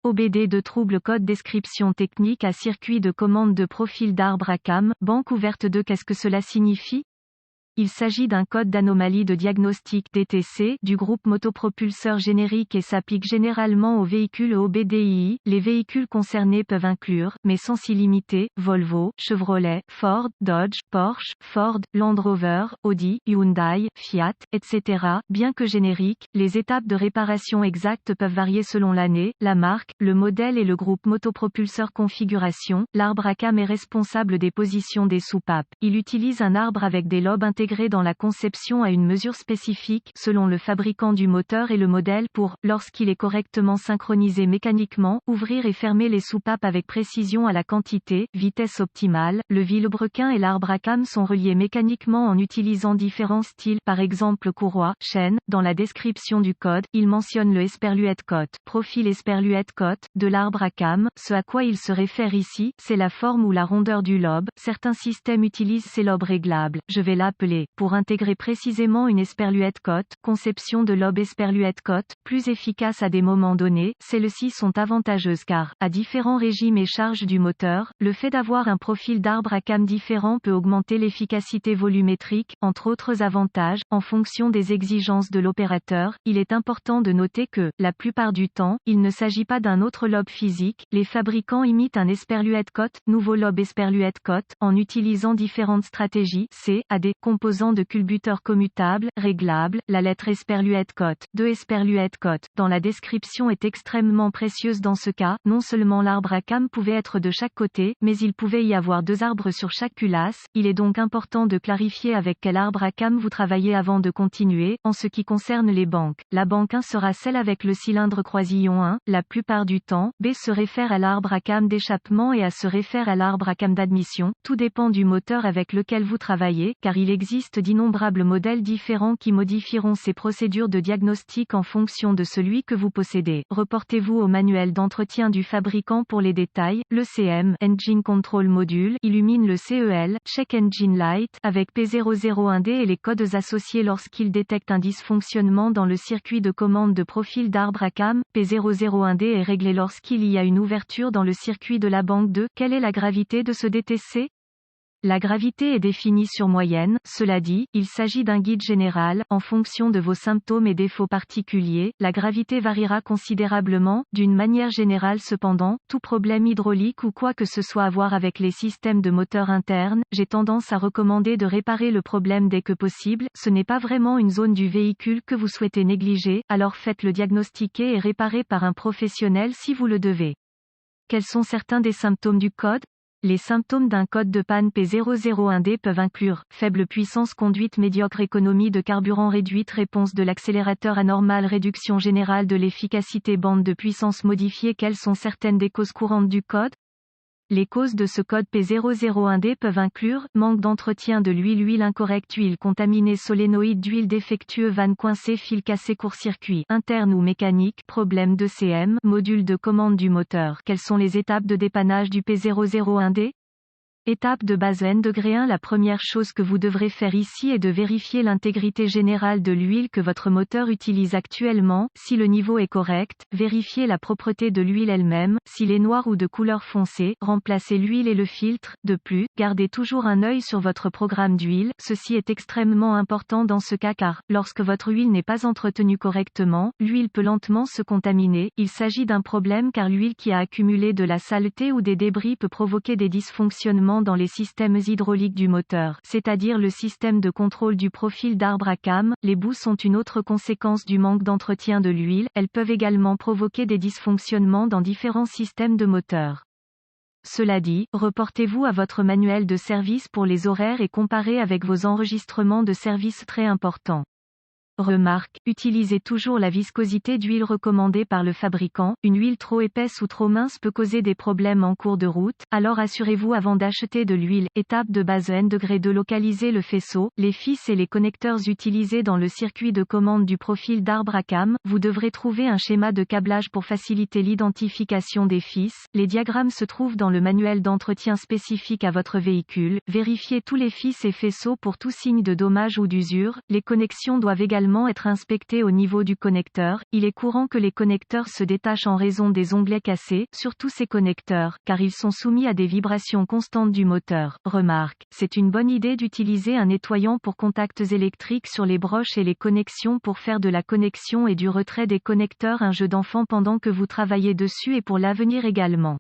OBD de trouble code description technique à circuit de commande de profil d'arbre à cam, banque ouverte de qu'est-ce que cela signifie? Il s'agit d'un code d'anomalie de diagnostic DTC du groupe motopropulseur générique et s'applique généralement aux véhicules OBDII. Les véhicules concernés peuvent inclure, mais sans s'y limiter, Volvo, Chevrolet, Ford, Dodge, Porsche, Ford, Land Rover, Audi, Hyundai, Fiat, etc. Bien que génériques, les étapes de réparation exactes peuvent varier selon l'année, la marque, le modèle et le groupe motopropulseur configuration. L'arbre à cam est responsable des positions des soupapes. Il utilise un arbre avec des lobes intégrés dans la conception à une mesure spécifique, selon le fabricant du moteur et le modèle pour, lorsqu'il est correctement synchronisé mécaniquement, ouvrir et fermer les soupapes avec précision à la quantité, vitesse optimale. Le vilebrequin et l'arbre à cam sont reliés mécaniquement en utilisant différents styles, par exemple courroie, chaîne. Dans la description du code, il mentionne le Esperluette cote, profil Esperluette cote, de l'arbre à cam. Ce à quoi il se réfère ici, c'est la forme ou la rondeur du lobe. Certains systèmes utilisent ces lobes réglables. Je vais l'appeler, pour intégrer précisément une Esperluette cote, conception de lobe Esperluette cote, plus efficace à des moments donnés. Celles-ci sont avantageuses car, à différents régimes et charges du moteur, le fait d'avoir un profil d'arbre à cam différent peut augmenter l'efficacité volumétrique, entre autres avantages, en fonction des exigences de l'opérateur. Il est important de noter que, la plupart du temps, il ne s'agit pas d'un autre lobe physique. Les fabricants imitent un Esperluette cote, nouveau lobe Esperluette cote, en utilisant différentes stratégies, à des composants de culbuteurs commutables, réglables. La lettre Esperluette cote, 2 Esperluette cote, dans la description est extrêmement précieuse dans ce cas. Non seulement l'arbre à cam pouvait être de chaque côté, mais il pouvait y avoir 2 arbres sur chaque culasse. Il est donc important de clarifier avec quel arbre à cam vous travaillez avant de continuer. En ce qui concerne les banques, la banque 1 sera celle avec le cylindre croisillon 1, la plupart du temps. B se réfère à l'arbre à cam d'échappement et A se réfère à l'arbre à cam d'admission. Tout dépend du moteur avec lequel vous travaillez, car il existe d'innombrables modèles différents qui modifieront ces procédures de diagnostic en fonction de celui que vous possédez. Reportez-vous au manuel d'entretien du fabricant pour les détails. Le CM, Engine Control Module, illumine le CEL, Check Engine Light, avec P001D et les codes associés lorsqu'il détecte un dysfonctionnement dans le circuit de commande de profil d'arbre à cam. P001D est réglé lorsqu'il y a une ouverture dans le circuit de la banque 2. Quelle est la gravité de ce DTC? La gravité est définie sur moyenne. Cela dit, il s'agit d'un guide général. En fonction de vos symptômes et défauts particuliers, la gravité variera considérablement. D'une manière générale cependant, tout problème hydraulique ou quoi que ce soit à voir avec les systèmes de moteur interne, j'ai tendance à recommander de réparer le problème dès que possible. Ce n'est pas vraiment une zone du véhicule que vous souhaitez négliger, alors faites-le diagnostiquer et réparer par un professionnel si vous le devez. Quels sont certains des symptômes du code? Les symptômes d'un code de panne P001D peuvent inclure faible puissance, conduite médiocre, économie de carburant réduite, réponse de l'accélérateur anormale, réduction générale de l'efficacité, bande de puissance modifiée. Quelles sont certaines des causes courantes du code? Les causes de ce code P001D peuvent inclure manque d'entretien de l'huile, huile incorrecte, huile contaminée, solénoïde d'huile défectueux, vanne coincée, fil cassé, court-circuit interne ou mécanique, problème de CM, module de commande du moteur. Quelles sont les étapes de dépannage du P001D? Étape de base N°1. La première chose que vous devrez faire ici est de vérifier l'intégrité générale de l'huile que votre moteur utilise actuellement. Si le niveau est correct, vérifiez la propreté de l'huile elle-même. S'il est noir ou de couleur foncée, remplacez l'huile et le filtre. De plus, gardez toujours un œil sur votre programme d'huile. Ceci est extrêmement important dans ce cas car, lorsque votre huile n'est pas entretenue correctement, l'huile peut lentement se contaminer. Il s'agit d'un problème car l'huile qui a accumulé de la saleté ou des débris peut provoquer des dysfonctionnements dans les systèmes hydrauliques du moteur, c'est-à-dire le système de contrôle du profil d'arbre à cam. Les boues sont une autre conséquence du manque d'entretien de l'huile. Elles peuvent également provoquer des dysfonctionnements dans différents systèmes de moteur. Cela dit, reportez-vous à votre manuel de service pour les horaires et comparez avec vos enregistrements de service très importants. Remarque, utilisez toujours la viscosité d'huile recommandée par le fabricant. Une huile trop épaisse ou trop mince peut causer des problèmes en cours de route, alors assurez-vous avant d'acheter de l'huile. Étape de base N°2 de localiser le faisceau, les fils et les connecteurs utilisés dans le circuit de commande du profil d'arbre à cam. Vous devrez trouver un schéma de câblage pour faciliter l'identification des fils. Les diagrammes se trouvent dans le manuel d'entretien spécifique à votre véhicule. Vérifiez tous les fils et faisceaux pour tout signe de dommage ou d'usure. Les connexions doivent également également être inspecté au niveau du connecteur. Il est courant que les connecteurs se détachent en raison des onglets cassés, surtout ces connecteurs, car ils sont soumis à des vibrations constantes du moteur. Remarque, c'est une bonne idée d'utiliser un nettoyant pour contacts électriques sur les broches et les connexions pour faire de la connexion et du retrait des connecteurs un jeu d'enfant pendant que vous travaillez dessus et pour l'avenir également.